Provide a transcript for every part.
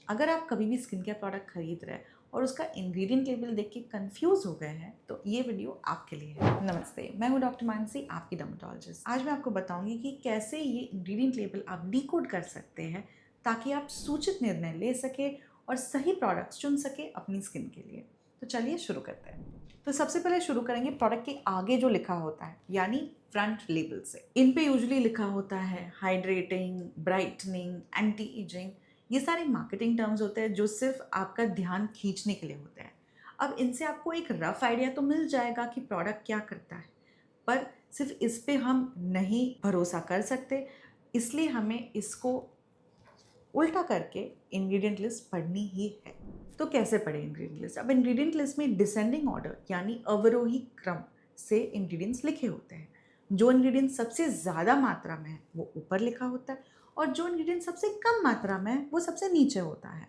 अगर आप कभी भी स्किन केयर प्रोडक्ट खरीद रहे हैं और उसका इंग्रेडिएंट लेबल देख के कंफ्यूज हो गए हैं तो ये वीडियो आपके लिए है। नमस्ते, मैं हूँ डॉक्टर मानसी, आपकी डर्मेटोलॉजिस्ट। आज मैं आपको बताऊंगी कि कैसे ये इंग्रेडिएंट लेबल आप डिकोड कर सकते हैं ताकि आप सूचित निर्णय ले सके और सही प्रोडक्ट्स चुन सके अपनी स्किन के लिए। तो चलिए शुरू करते हैं। तो सबसे पहले शुरू करेंगे प्रोडक्ट के आगे जो लिखा होता है यानी फ्रंट लेबल से। इन पे यूजुअली लिखा होता है हाइड्रेटिंग, ब्राइटनिंग, एंटी एजिंग। ये सारे मार्केटिंग टर्म्स होते हैं जो सिर्फ आपका ध्यान खींचने के लिए होते हैं। अब इनसे आपको एक रफ आइडिया तो मिल जाएगा कि प्रोडक्ट क्या करता है, पर सिर्फ इस पे हम नहीं भरोसा कर सकते, इसलिए हमें इसको उल्टा करके इंग्रेडिएंट लिस्ट पढ़नी ही है। तो कैसे पढ़े इंग्रेडिएंट लिस्ट? अब इंग्रेडिएंट लिस्ट में डिसेंडिंग ऑर्डर यानी अवरोही क्रम से इंग्रेडिएंट्स लिखे होते हैं। जो इंग्रेडिएंट सबसे ज़्यादा मात्रा में है वो ऊपर लिखा होता है और जो इंग्रेडिएंट सबसे कम मात्रा में है वो सबसे नीचे होता है।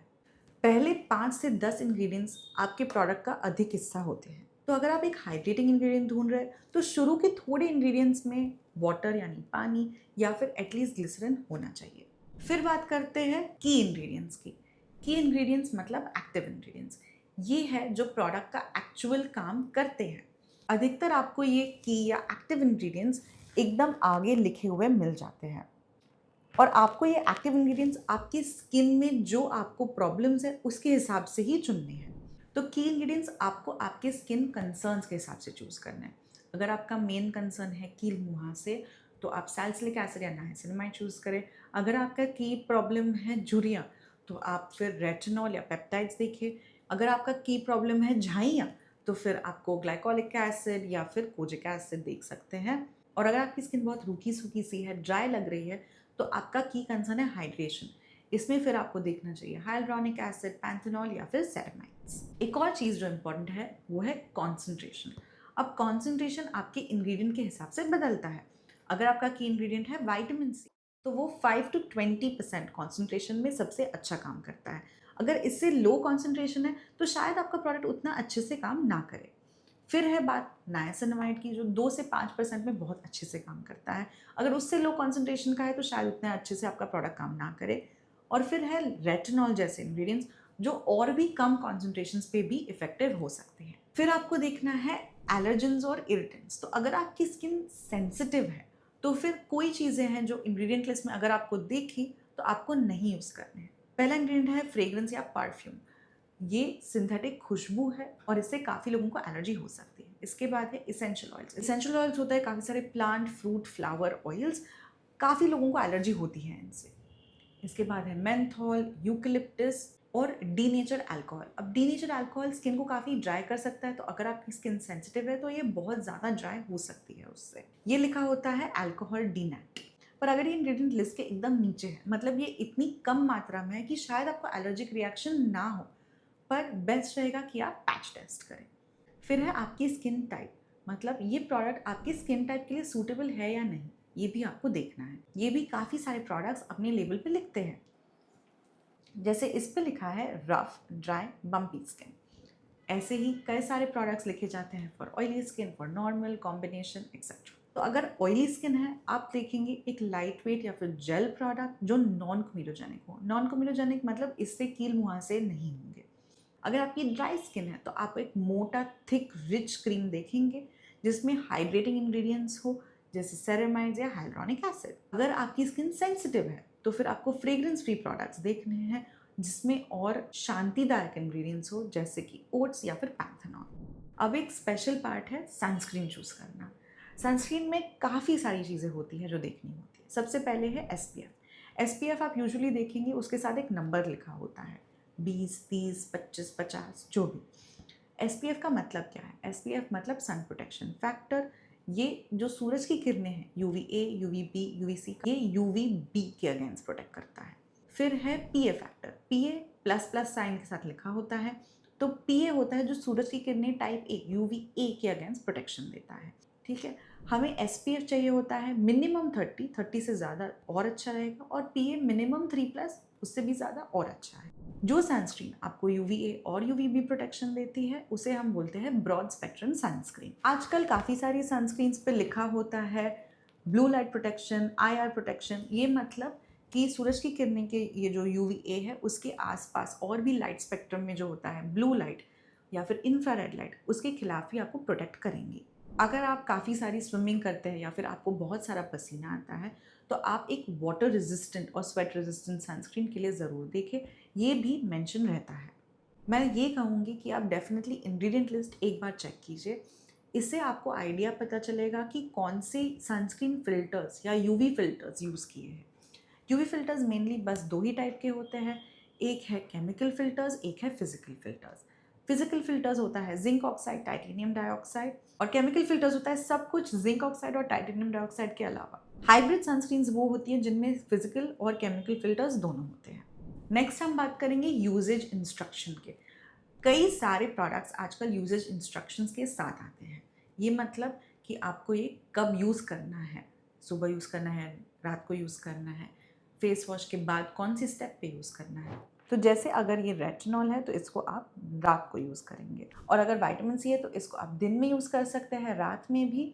पहले 5 से 10 इंग्रेडिएंट्स आपके प्रोडक्ट का अधिक हिस्सा होते हैं। तो अगर आप एक हाइड्रेटिंग इंग्रेडिएंट ढूंढ रहे हैं तो शुरू के थोड़े इंग्रेडिएंट्स में वाटर यानी पानी या फिर एटलीस्ट ग्लिसरीन होना चाहिए। फिर बात करते हैं की इंग्रेडिएंट्स की। की इंग्रेडिएंट्स मतलब एक्टिव इंग्रेडिएंट्स। ये है जो प्रोडक्ट का एक्चुअल काम करते हैं। अधिकतर आपको ये की या एक्टिव इंग्रेडिएंट्स एकदम आगे लिखे हुए मिल जाते हैं और आपको ये एक्टिव इंग्रेडिएंट्स आपकी स्किन में जो आपको प्रॉब्लम्स है उसके हिसाब से ही चुनने हैं। तो की इंग्रेडिएंट्स आपको आपके स्किन कंसर्न्स के हिसाब से चूज़ करना है। अगर आपका मेन कंसर्न है कील मुहां से तो आप सैलिसिलिक एसिड या नाइसिनामाइड चूज़ करें। अगर आपका की प्रॉब्लम है झुर्रियाँ तो आप फिर रेटिनॉल या पेप्टाइड्स देखिए। अगर आपका की प्रॉब्लम है झाइयाँ तो फिर आपको ग्लाइकोलिक एसिड या फिर कोजिक एसिड देख सकते हैं। और अगर आपकी स्किन बहुत रूखी सूखी सी है, ड्राई लग रही है, तो आपका की कंसर्न है हाइड्रेशन। इसमें फिर आपको देखना चाहिए हाइलुरोनिक एसिड, पैंथेनॉल या फिर सेरेमाइड्स। एक और चीज़ जो इम्पोर्टेंट है वो है कॉन्सेंट्रेशन। अब कॉन्सेंट्रेशन आपके इंग्रेडिएंट के हिसाब से बदलता है। अगर आपका की इंग्रेडिएंट है विटामिन सी तो वो 5 to 20% कॉन्सेंट्रेशन में सबसे अच्छा काम करता है। अगर इससे लो कॉन्सेंट्रेशन है तो शायद आपका प्रोडक्ट उतना अच्छे से काम ना करे। फिर है बात नाइसिनामाइड की जो 2 से 5% में बहुत अच्छे से काम करता है। अगर उससे लो कॉन्सेंट्रेशन का है तो शायद उतने अच्छे से आपका प्रोडक्ट काम ना करे। और फिर है रेटिनॉल जैसे इंग्रेडिएंट्स जो और भी कम कॉन्सेंट्रेशंस पे भी इफेक्टिव हो सकते हैं। फिर आपको देखना है एलर्जेंस और इरिटेंट्स। तो अगर आपकी स्किन सेंसिटिव है तो फिर कोई चीज़ें हैं जो इंग्रेडिएंट लिस्ट में अगर आपको देखी तो आपको नहीं यूज़ करने हैं। पहला इंग्रेडिएंट है फ्रेग्रेंस या परफ्यूम। ये सिंथेटिक खुशबू है और इससे काफ़ी लोगों को एलर्जी हो सकती है। इसके बाद है इसेंशियल ऑयल्स। इसेंशियल ऑयल्स होता है काफ़ी सारे प्लांट, फ्रूट, फ्लावर ऑयल्स। काफ़ी लोगों को एलर्जी होती है इनसे। इसके बाद है मेंथॉल, यूकलिप्टस और डीनेचर अल्कोहल। अब डीनेचर अल्कोहल स्किन को काफ़ी ड्राई कर सकता है, तो अगर आपकी स्किन सेंसिटिव है तो ये बहुत ज़्यादा ड्राई हो सकती है उससे। ये लिखा होता है अल्कोहल डीनैट। पर अगर ये इंग्रेडिएंट लिस्ट के एकदम नीचे है, मतलब ये इतनी कम मात्रा में है कि शायद आपको एलर्जिक रिएक्शन ना हो, पर बेस्ट रहेगा कि आप पैच टेस्ट करें। फिर है आपकी स्किन टाइप, मतलब ये प्रोडक्ट आपकी स्किन टाइप के लिए सूटेबल है या नहीं, ये भी आपको देखना है। ये भी काफ़ी सारे प्रोडक्ट्स अपने लेबल पे लिखते हैं। जैसे इस पे लिखा है रफ, ड्राई, बम्पी स्किन। ऐसे ही कई सारे प्रोडक्ट्स लिखे जाते हैं for oily skin, for normal, combination etcetera. तो अगर ऑयली स्किन है आप देखेंगे एक लाइट वेट या फिर जेल प्रोडक्ट जो नॉन कम्यूलोजेनिक हो। नॉन कम्यूलोजेनिक मतलब इससे कील मुहांसे नहीं होंगे। अगर आपकी ड्राई स्किन है तो आप एक मोटा, थिक, रिच क्रीम देखेंगे जिसमें हाइड्रेटिंग इंग्रेडिएंट्स हो जैसे सेरेमाइड्स या हाइलुरोनिक एसिड। अगर आपकी स्किन सेंसिटिव है तो फिर आपको फ्रेग्रेंस फ्री प्रोडक्ट्स देखने हैं जिसमें और शांतिदायक इंग्रेडिएंट्स हो जैसे कि ओट्स या फिर पैंथेनॉल। अब एक स्पेशल पार्ट है सनस्क्रीन चूज़ करना। सनस्क्रीन में काफ़ी सारी चीज़ें होती हैं जो देखनी होती है। सबसे पहले है SPF। SPF आप यूजुअली देखेंगे उसके साथ एक नंबर लिखा होता है, 20, 30, 25, 50, जो भी। SPF का मतलब क्या है? SPF मतलब सन प्रोटेक्शन फैक्टर। ये जो सूरज की किरणें हैं UVA, UVB, UVC, ये UVB के अगेंस्ट प्रोटेक्ट करता है। फिर है PA factor. PA plus plus sign के साथ लिखा होता है। तो PA होता है जो सूरज की किरणें टाइप A UVA के अगेंस्ट प्रोटेक्शन देता है। ठीक है, हमें SPF चाहिए होता है मिनिमम 30 से ज़्यादा और अच्छा रहेगा, और PA मिनिमम 3+, उससे भी ज़्यादा और अच्छा है। जो सनस्क्रीन आपको UVA और UVB प्रोटेक्शन देती है उसे हम बोलते हैं ब्रॉड स्पेक्ट्रम सनस्क्रीन। आजकल काफ़ी सारी सनस्क्रीन्स पे लिखा होता है blue light protection, IR protection. ये मतलब कि सूरज की किरणें के ये जो यूवीए है उसके आसपास और भी लाइट स्पेक्ट्रम में जो होता है ब्लू लाइट या फिर इंफ्रारेड लाइट, उसके खिलाफ ही आपको प्रोटेक्ट करेंगी। अगर आप काफ़ी सारी स्विमिंग करते हैं या फिर आपको बहुत सारा पसीना आता है तो आप एक वाटर रेजिस्टेंट और स्वेट रेजिस्टेंट सनस्क्रीन के लिए ज़रूर देखें, ये भी मेंशन रहता है। मैं ये कहूँगी कि आप डेफिनेटली इंग्रेडिएंट लिस्ट एक बार चेक कीजिए, इससे आपको आइडिया पता चलेगा कि कौन से सनस्क्रीन फ़िल्टर्स या यूवी फ़िल्टर्स यूज़ किए हैं। यूवी फ़िल्टर्स मेनली बस 2 ही टाइप के होते हैं, एक है केमिकल फ़िल्टर्स, एक है फिज़िकल फ़िल्टर्स। फिज़िकल फ़िल्टर्स होता है ज़िंक ऑक्साइड, टाइटेनियम डाइऑक्साइड, और केमिकल फ़िल्टर्स होता है सब कुछ ज़िंक ऑक्साइड और टाइटेनियम डाइऑक्साइड के अलावा। हाइब्रिड सनस्क्रीन्स वो होती हैं जिनमें फिज़िकल और केमिकल फ़िल्टर्स दोनों होते हैं। नेक्स्ट हम बात करेंगे यूजेज इंस्ट्रक्शन के। कई सारे प्रोडक्ट्स आजकल यूजेज इंस्ट्रक्शंस के साथ आते हैं। ये मतलब कि आपको ये कब यूज़ करना है, सुबह यूज़ करना है, रात को यूज़ करना है, फेस वॉश के बाद कौन सी स्टेप पे यूज़ करना है। तो जैसे अगर ये रेटिनॉल है तो इसको आप रात को यूज़ करेंगे, और अगर विटामिन सी है तो इसको आप दिन में यूज़ कर सकते हैं, रात में भी,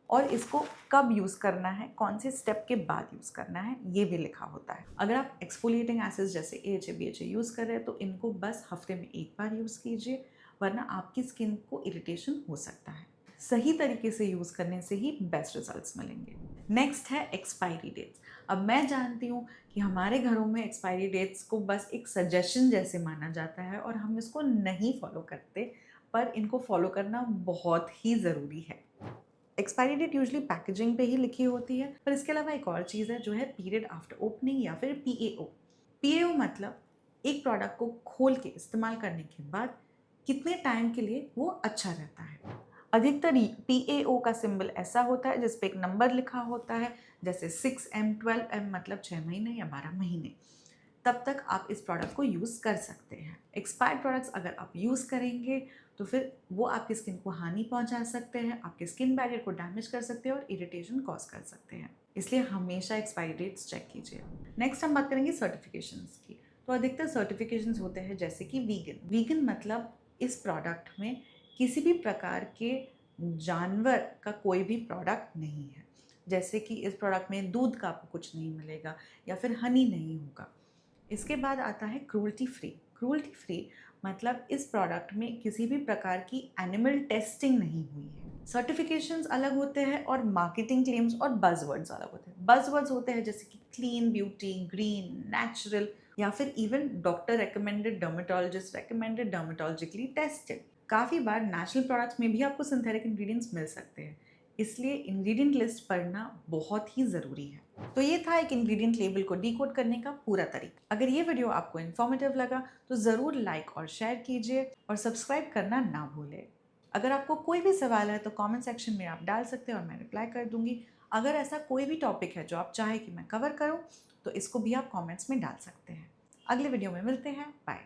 और इसको कब यूज़ करना है, कौन से स्टेप के बाद यूज़ करना है, ये भी लिखा होता है। अगर आप एक्सफोलिएटिंग एसिड्स जैसे AHA BHA यूज़ कर रहे हैं तो इनको बस हफ्ते में एक बार यूज़ कीजिए, वरना आपकी स्किन को इरिटेशन हो सकता है। सही तरीके से यूज़ करने से ही बेस्ट रिजल्ट्स मिलेंगे। नेक्स्ट है एक्सपायरी डेट्स। अब मैं जानती हूँ कि हमारे घरों में एक्सपायरी डेट्स को बस एक सजेशन जैसे माना जाता है और हम इसको नहीं फॉलो करते, पर इनको फॉलो करना बहुत ही ज़रूरी है। एक्सपायरी डेट यूजुअली पैकेजिंग पे ही लिखी होती है, पर इसके अलावा एक और चीज़ है जो है पीरियड आफ्टर ओपनिंग या फिर PAO। PAO मतलब एक प्रोडक्ट को खोल के इस्तेमाल करने के बाद कितने टाइम के लिए वो अच्छा रहता है। अधिकतर PAO का सिंबल ऐसा होता है जिस पे एक नंबर लिखा होता है, जैसे 6M 12M मतलब 6 महीने या 12 महीने। तब तक आप इस प्रोडक्ट को यूज़ कर सकते हैं। एक्सपायर्ड प्रोडक्ट्स अगर आप यूज़ करेंगे तो फिर वो आपकी स्किन को हानि पहुंचा सकते हैं, आपके स्किन बैरियर को डैमेज कर सकते हैं और इरिटेशन कॉज कर सकते हैं। इसलिए हमेशा एक्सपायरी डेट्स चेक कीजिए। नेक्स्ट हम बात करेंगे सर्टिफिकेशंस की। तो अधिकतर सर्टिफिकेशंस होते हैं जैसे कि वीगन। वीगन मतलब इस प्रोडक्ट में किसी भी प्रकार के जानवर का कोई भी प्रोडक्ट नहीं है, जैसे कि इस प्रोडक्ट में दूध का आपको कुछ नहीं मिलेगा या फिर हनी नहीं होगा। इसके बाद आता है क्रूल्टी फ्री। क्रूल्टी फ्री मतलब इस प्रोडक्ट में किसी भी प्रकार की एनिमल टेस्टिंग नहीं हुई है। सर्टिफिकेशंस अलग होते हैं और मार्केटिंग क्लेम्स और बज़वर्ड्स अलग होते हैं। बज़वर्ड्स होते हैं जैसे कि क्लीन ब्यूटी, ग्रीन, नेचुरल, या फिर even doctor recommended, dermatologist recommended, dermatologically tested. काफ़ी बार नेचुरल प्रोडक्ट्स में भी आपको सिंथेटिक इंग्रेडिएंट्स मिल सकते हैं, इसलिए इंग्रेडिएंट लिस्ट पढ़ना बहुत ही ज़रूरी है। तो ये था एक इंग्रेडिएंट लेबल को डिकोड करने का पूरा तरीका। अगर ये वीडियो आपको इन्फॉर्मेटिव लगा तो ज़रूर लाइक और शेयर कीजिए और सब्सक्राइब करना ना भूलें। अगर आपको कोई भी सवाल है तो कमेंट सेक्शन में आप डाल सकते हैं और मैं रिप्लाई कर दूंगी। अगर ऐसा कोई भी टॉपिक है जो आप चाहें कि मैं कवर करूं तो इसको भी आप कमेंट्स में डाल सकते हैं। अगले वीडियो में मिलते हैं। बाय।